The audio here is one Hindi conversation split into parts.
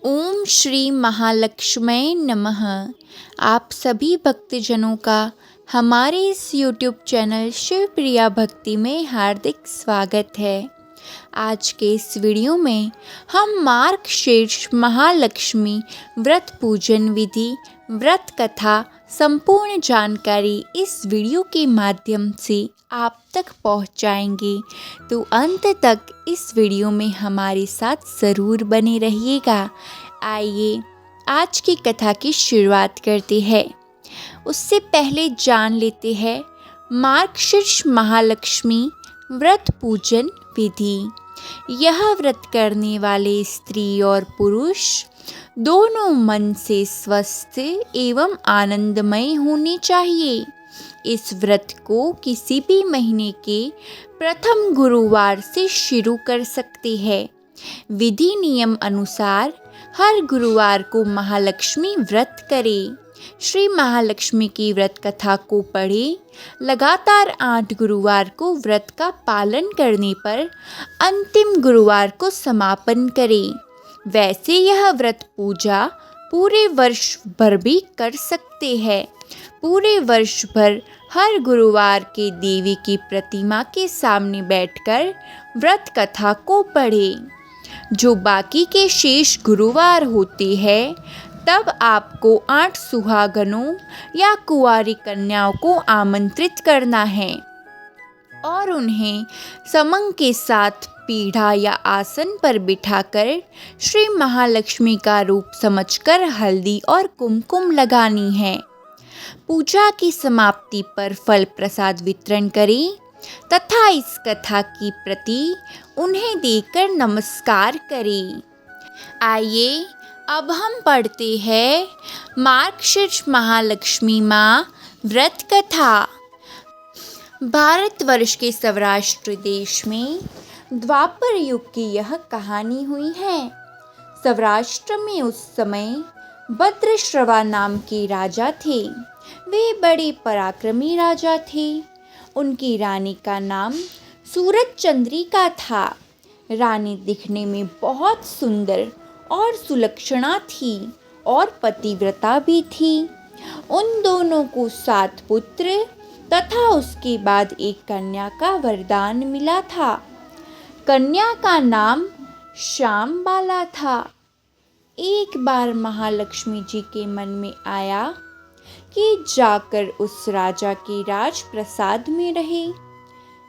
ओम श्री महालक्ष्मी नमः। आप सभी भक्तजनों का हमारे इस YouTube चैनल शिव प्रिया भक्ति में हार्दिक स्वागत है। आज के इस वीडियो में हम मार्गशीर्ष महालक्ष्मी व्रत पूजन विधि, व्रत कथा संपूर्ण जानकारी इस वीडियो के माध्यम से आप तक पहुंचाएंगे, तो अंत तक इस वीडियो में हमारे साथ ज़रूर बने रहिएगा। आइए आज की कथा की शुरुआत करते हैं। उससे पहले जान लेते हैं मार्गशीर्ष महालक्ष्मी व्रत पूजन विधि। यह व्रत करने वाले स्त्री और पुरुष दोनों मन से स्वस्थ एवं आनंदमय होने चाहिए। इस व्रत को किसी भी महीने के प्रथम गुरुवार से शुरू कर सकते हैं। विधि नियम अनुसार हर गुरुवार को महालक्ष्मी व्रत करें। श्री महालक्ष्मी की व्रत कथा को पढ़ें। लगातार 8 गुरुवार को व्रत का पालन करने पर अंतिम गुरुवार को समापन करें। वैसे यह व्रत पूजा पूरे वर्ष भर भी कर सकते हैं। पूरे वर्ष भर हर गुरुवार के देवी की प्रतिमा के सामने बैठकर व्रत कथा को पढ़ें। जो बाकी के शेष गुरुवार होते हैं, तब आपको 8 सुहागनों या कुंवारी कन्याओं को आमंत्रित करना है और उन्हें समंग के साथ पीढ़ा या आसन पर बिठाकर श्री महालक्ष्मी का रूप समझकर हल्दी और कुमकुम लगानी है। पूजा की समाप्ति पर फल प्रसाद वितरण करें तथा इस कथा की प्रति उन्हें देकर नमस्कार करें। आइए अब हम पढ़ते हैं मार्गशीर्ष महालक्ष्मी माँ व्रत कथा। भारतवर्ष के सौराष्ट्र देश में द्वापर युग की यह कहानी हुई है। सौराष्ट्र में उस समय भद्रश्रवा नाम के राजा थे। वे बड़े पराक्रमी राजा थे। उनकी रानी का नाम सूरज चंद्रिका था। रानी दिखने में बहुत सुंदर और सुलक्षणा थी और पतिव्रता भी थी। उन दोनों को 7 पुत्र तथा उसके बाद एक कन्या का वरदान मिला था। कन्या का नाम श्यामबाला था। एक बार महालक्ष्मी जी के मन में आया कि जाकर उस राजा के राजप्रसाद में रहे।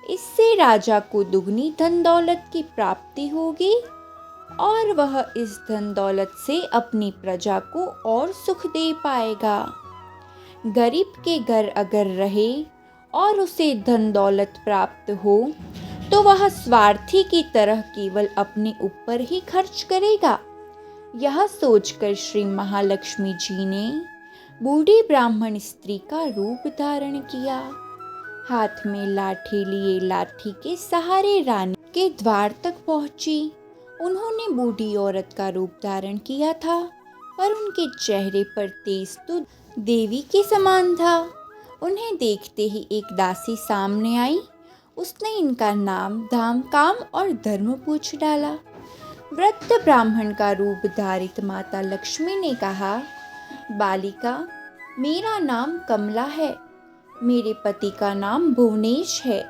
इससे राजा को दुगनी धन दौलत की प्राप्ति होगी और वह इस धन दौलत से अपनी प्रजा को और सुख दे पाएगा। गरीब के घर अगर रहे और उसे धन दौलत प्राप्त हो तो वह स्वार्थी की तरह केवल अपने ऊपर ही खर्च करेगा। यह सोचकर श्री महालक्ष्मी जी ने बूढ़ी ब्राह्मण स्त्री का रूप धारण किया। हाथ में लाठी लिए लाठी के सहारे रानी के द्वार तक पहुंची। उन्होंने बूढ़ी औरत का रूप धारण किया था, पर उनके चेहरे पर तेज तो देवी के समान था। उन्हें देखते ही एक दासी सामने आई। उसने इनका नाम, धाम, काम और धर्म पूछ डाला। वृद्ध ब्राह्मण का रूप धारित माता लक्ष्मी ने कहा, बालिका, मेरा नाम कमला है। मेरे पति का नाम भुवनेश है।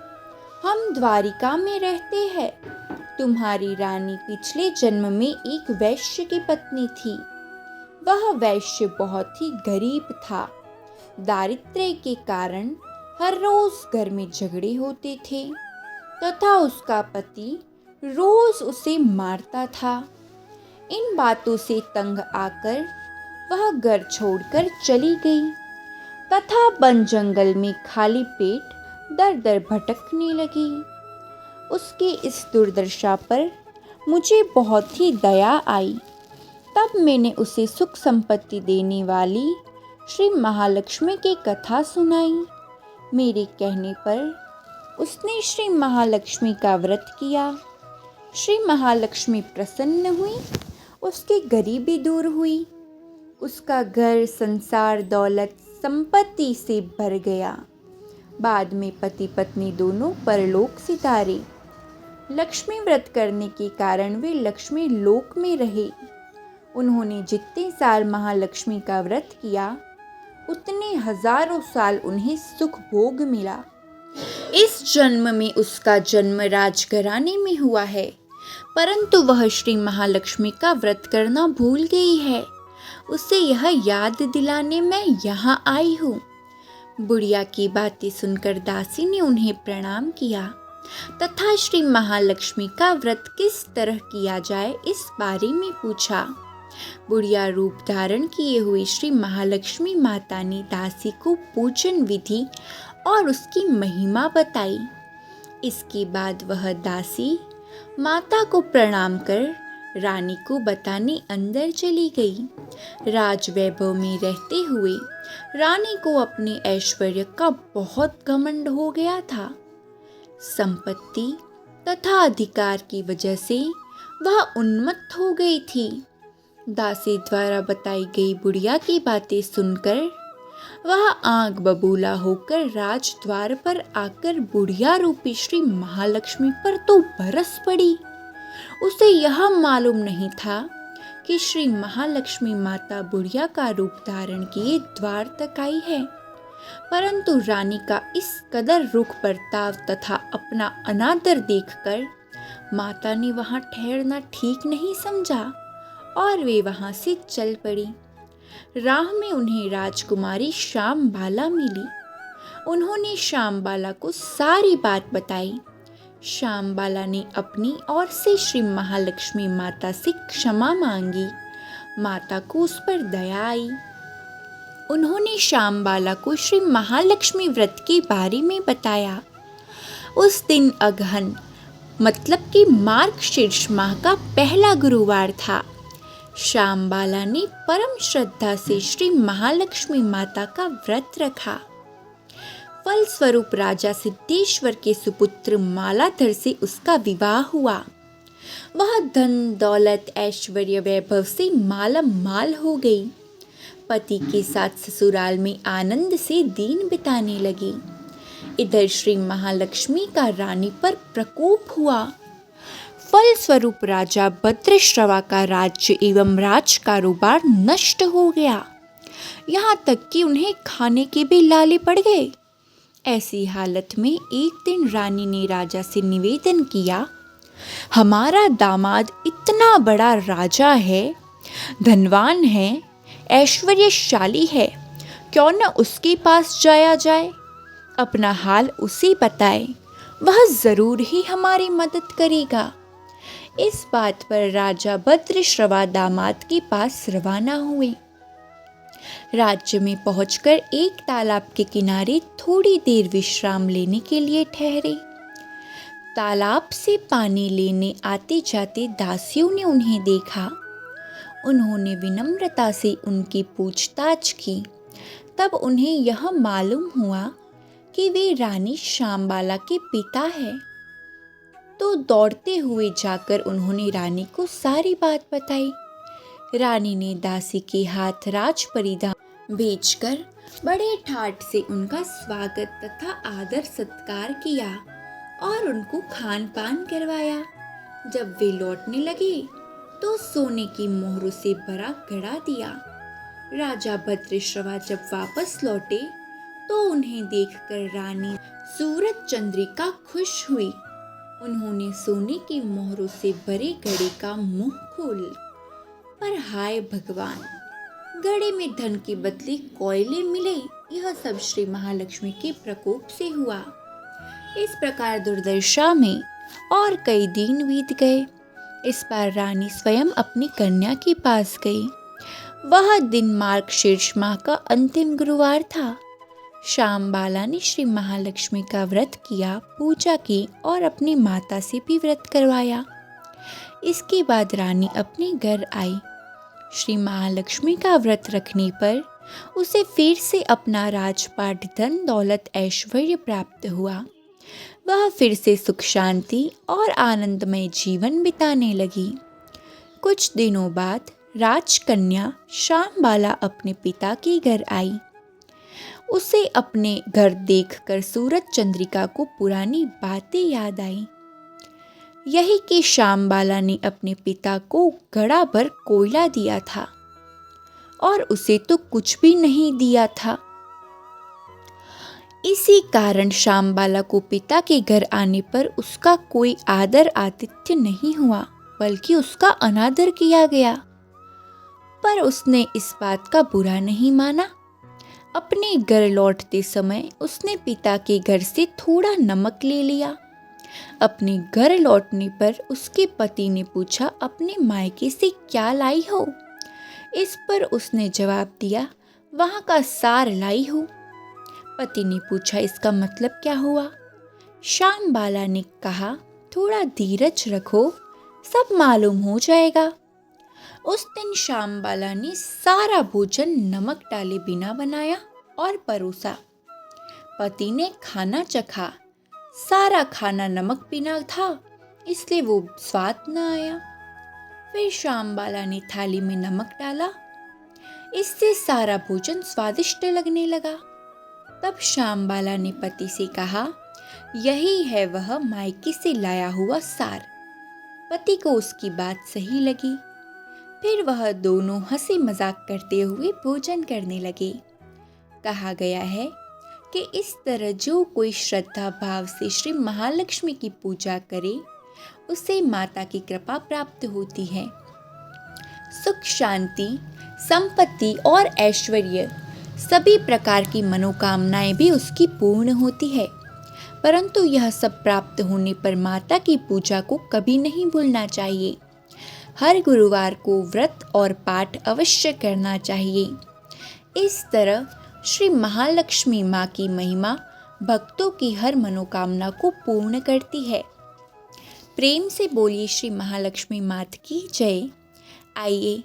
हम द्वारिका में रहते हैं। तुम्हारी रानी पिछले जन्म में एक वैश्य की पत्नी थी। वह वैश्य बहुत ही गरीब था। दारिद्र्य के कारण हर रोज घर में झगड़े होते थे तथा उसका पति रोज उसे मारता था। इन बातों से तंग आकर वह घर छोड़कर चली गई तथा वन जंगल में खाली पेट दर दर भटकने लगी। उसकी इस दुर्दशा पर मुझे बहुत ही दया आई। तब मैंने उसे सुख संपत्ति देने वाली श्री महालक्ष्मी की कथा सुनाई। मेरे कहने पर उसने श्री महालक्ष्मी का व्रत किया। श्री महालक्ष्मी प्रसन्न हुई। उसकी गरीबी दूर हुई। उसका घर, संसार, दौलत, संपत्ति से भर गया। बाद में पति पत्नी दोनों परलोक सितारे। लक्ष्मी व्रत करने के कारण वे लक्ष्मी लोक में रहे। उन्होंने जितने साल महालक्ष्मी का व्रत किया उतने हजारों साल उन्हें सुख भोग मिला। इस जन्म में उसका जन्म राजघराने में हुआ है, परंतु वह श्री महालक्ष्मी का व्रत करना भूल गई है। उसे यह याद दिलाने मैं यहाँ आई हूँ। बुढ़िया की बातें सुनकर दासी ने उन्हें प्रणाम किया तथा श्री महालक्ष्मी का व्रत किस तरह किया जाए इस बारे में पूछा। बुढ़िया रूप धारण किए हुई श्री महालक्ष्मी माता ने दासी को पूजन विधि और उसकी महिमा बताई। इसके बाद वह दासी माता को प्रणाम कर रानी को बताने अंदर चली गई। राज वैभव में रहते हुए रानी को अपने ऐश्वर्य का बहुत घमंड हो गया था। संपत्ति तथा अधिकार की वजह से वह उन्मत्त हो गई थी। दासी द्वारा बताई गई बुढ़िया की बातें सुनकर वह आंख बबूला होकर राजद्वार पर आकर बुढ़िया रूपी श्री महालक्ष्मी पर तो बरस पड़ी। उसे यह मालूम नहीं था कि श्री महालक्ष्मी माता बुढ़िया का रूप धारण किए द्वार तक आई है, परंतु रानी का इस कदर रुख बर्ताव तथा अपना अनादर देखकर माता ने वहां ठहरना ठीक नहीं समझा और वे वहां से चल पड़ी। राह में उन्हें राजकुमारी श्यामबाला मिली। उन्होंने श्यामबाला को सारी बात बताई। श्यामबाला ने अपनी ओर से श्री महालक्ष्मी माता से क्षमा मांगी। माता को उस पर दया आई। उन्होंने श्यामबाला को श्री महालक्ष्मी व्रत के बारे में बताया। उस दिन अगहन मतलब कि मार्गशीर्ष माह का पहला गुरुवार था। श्यामबाला ने परम श्रद्धा से श्री महालक्ष्मी माता का व्रत रखा। फलस्वरूप राजा सिद्धेश्वर के सुपुत्र मालाधर से उसका विवाह हुआ। वह धन दौलत ऐश्वर्य वैभव से मालामाल हो गई। पति के साथ ससुराल में आनंद से दिन बिताने लगी। इधर श्री महालक्ष्मी का रानी पर प्रकोप हुआ। फलस्वरूप राजा भद्रश्रवा का राज्य एवं राज कारोबार नष्ट हो गया। यहाँ तक कि उन्हें खाने के भी लाले पड़ गए। ऐसी हालत में एक दिन रानी ने राजा से निवेदन किया, हमारा दामाद इतना बड़ा राजा है, धनवान है, ऐश्वर्यशाली है, क्यों न उसके पास जाया जाए, अपना हाल उसे बताए, वह जरूर ही हमारी मदद करेगा। इस बात पर राजा भद्रश्रवा दामाद के पास रवाना हुए। राज्य में पहुंचकर एक तालाब के किनारे थोड़ी देर विश्राम लेने के लिए ठहरे। तालाब से पानी लेने आते जाते दासियों ने उन्हें देखा। उन्होंने विनम्रता से उनकी पूछताछ की। तब उन्हें यह मालूम हुआ कि वे रानी श्यामबाला के पिता हैं। तो दौड़ते हुए जाकर उन्होंने रानी को सारी बात बताई। रानी ने दासी के हाथ राज परिधान भेजकर बड़े ठाट से उनका स्वागत तथा आदर सत्कार किया और उनको खान पान करवाया। जब वे लौटने लगे तो सोने की मोहरों से भरा घड़ा दिया। राजा भद्रश्रवा जब वापस लौटे तो उन्हें देखकर रानी सूरज चंद्रिका खुश हुई। उन्होंने सोने की मोहरों से भरे घड़े का मुंह खोल, पर हाय भगवान, घड़े में धन के बदले कोयले मिले। यह सब श्री महालक्ष्मी के प्रकोप से हुआ। इस प्रकार दुर्दशा में और कई दिन बीत गए। इस बार रानी स्वयं अपनी कन्या के पास गई। वह दिन मार्गशीर्ष माह का अंतिम गुरुवार था। श्यामबाला ने श्री महालक्ष्मी का व्रत किया, पूजा की और अपनी माता से भी व्रत करवाया। इसके बाद रानी अपने घर आई। श्री महालक्ष्मी का व्रत रखने पर उसे फिर से अपना राजपाट, धन दौलत, ऐश्वर्य प्राप्त हुआ। वह फिर से सुख शांति और आनंदमय जीवन बिताने लगी। कुछ दिनों बाद राजकन्या श्यामबाला अपने पिता के घर आई। उसे अपने घर देखकर सूरज चंद्रिका को पुरानी बातें याद आई। यही कि श्यामबाला ने अपने पिता को घड़ा भर कोयला दिया था और उसे तो कुछ भी नहीं दिया था। इसी कारण श्यामबाला को पिता के घर आने पर उसका कोई आदर आतिथ्य नहीं हुआ, बल्कि उसका अनादर किया गया। पर उसने इस बात का बुरा नहीं माना। अपने घर लौटते समय उसने पिता के घर से थोड़ा नमक ले लिया। अपने घर लौटने पर उसके पति ने पूछा, अपने मायके से क्या लाई हो? इस पर उसने जवाब दिया, वहाँ का सार लाई हूँ। पति ने पूछा, इसका मतलब क्या हुआ? श्यामबाला ने कहा, थोड़ा धीरज रखो, सब मालूम हो जाएगा। उस दिन श्यामबाला ने सारा भोजन नमक डाले बिना बनाया और परोसा। पति ने खाना चखा। सारा खाना नमक बिना था, इसलिए वो स्वाद न आया। फिर श्यामबाला ने थाली में नमक डाला, इससे सारा भोजन स्वादिष्ट लगने लगा। तब श्यामबाला ने पति से कहा, यही है वह मायके से लाया हुआ सार। पति को उसकी बात सही लगी। फिर वह दोनों हंसी मजाक करते हुए भोजन करने लगे। कहा गया है कि इस तरह जो कोई श्रद्धा भाव से श्री महालक्ष्मी की पूजा करे, उसे माता की कृपा प्राप्त होती है। सुख, शांति, संपत्ति और ऐश्वर्य, सभी प्रकार की मनोकामनाएं भी उसकी पूर्ण होती है। परंतु यह सब प्राप्त होने पर माता की पूजा को कभी नहीं भूलना चाहिए। हर गुरुवार को व्रत और पाठ अवश्य करना चाहिए। इस तरह श्री महालक्ष्मी माँ की महिमा भक्तों की हर मनोकामना को पूर्ण करती है। प्रेम से बोलिए श्री महालक्ष्मी मात की जय। आइए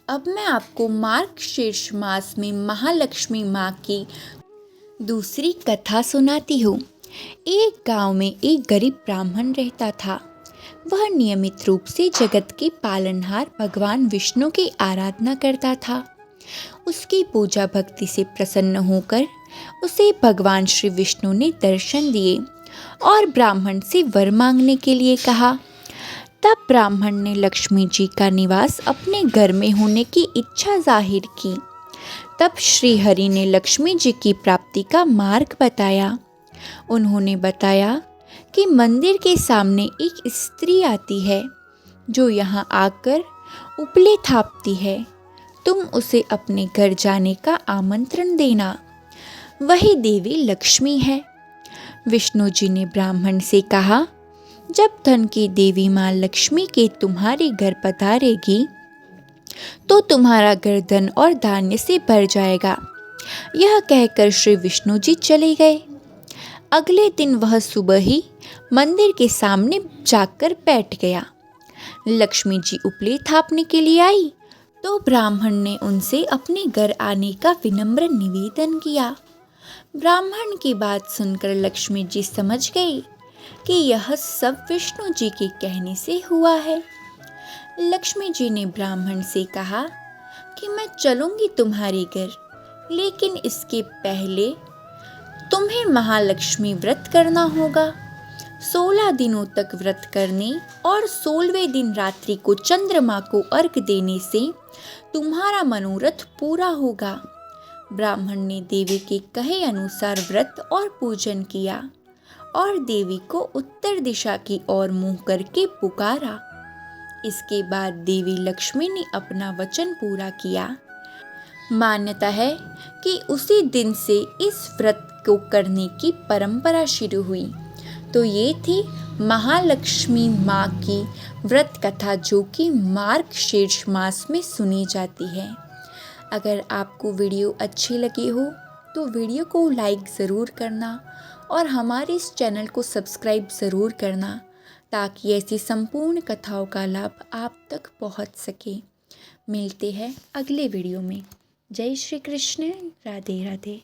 अब मैं आपको मार्गशीर्ष मास में महालक्ष्मी माँ की दूसरी कथा सुनाती हूँ। एक गांव में एक गरीब ब्राह्मण रहता था। वह नियमित रूप से जगत के पालनहार भगवान विष्णु की आराधना करता था। उसकी पूजा भक्ति से प्रसन्न होकर उसे भगवान श्री विष्णु ने दर्शन दिए और ब्राह्मण से वर मांगने के लिए कहा। तब ब्राह्मण ने लक्ष्मी जी का निवास अपने घर में होने की इच्छा जाहिर की। तब श्री हरि ने लक्ष्मी जी की प्राप्ति का मार्ग बताया। उन्होंने बताया कि मंदिर के सामने एक स्त्री आती है जो यहाँ आकर उपले थापती है। तुम उसे अपने घर जाने का आमंत्रण देना। वही देवी लक्ष्मी है। विष्णु जी ने ब्राह्मण से कहा, जब धन की देवी माँ लक्ष्मी के तुम्हारे घर पधारेगी तो तुम्हारा घर धन और धान्य से भर जाएगा। यह कहकर श्री विष्णु जी चले गए। अगले दिन वह सुबह ही मंदिर के सामने जाकर बैठ गया। लक्ष्मी जी उपले थापने के लिए आई तो ब्राह्मण ने उनसे अपने घर आने का विनम्र निवेदन किया। ब्राह्मण की बात सुनकर लक्ष्मी जी समझ गई कि यह सब विष्णु जी के कहने से हुआ है। लक्ष्मी जी ने ब्राह्मण से कहा कि मैं चलूंगी तुम्हारे घर, लेकिन इसके पहले तुम्हें महालक्ष्मी व्रत करना होगा। 16 दिनों तक व्रत करने और 16वें दिन रात्रि को चंद्रमा को अर्घ देने से तुम्हारा मनोरथ पूरा होगा। ब्राह्मण ने देवी के कहे अनुसार व्रत और पूजन किया और देवी को उत्तर दिशा की ओर मुंह करके पुकारा। इसके बाद देवी लक्ष्मी ने अपना वचन पूरा किया। मान्यता है कि उसी दिन से इस व्रत को करने की परंपरा शुरू हुई। तो ये थी महालक्ष्मी माँ की व्रत कथा, जो कि मार्गशीर्ष मास में सुनी जाती है। अगर आपको वीडियो अच्छी लगी हो तो वीडियो को लाइक ज़रूर करना और हमारे इस चैनल को सब्सक्राइब ज़रूर करना, ताकि ऐसी संपूर्ण कथाओं का लाभ आप तक पहुंच सके। मिलते हैं अगले वीडियो में। जय श्री कृष्ण। राधे राधे।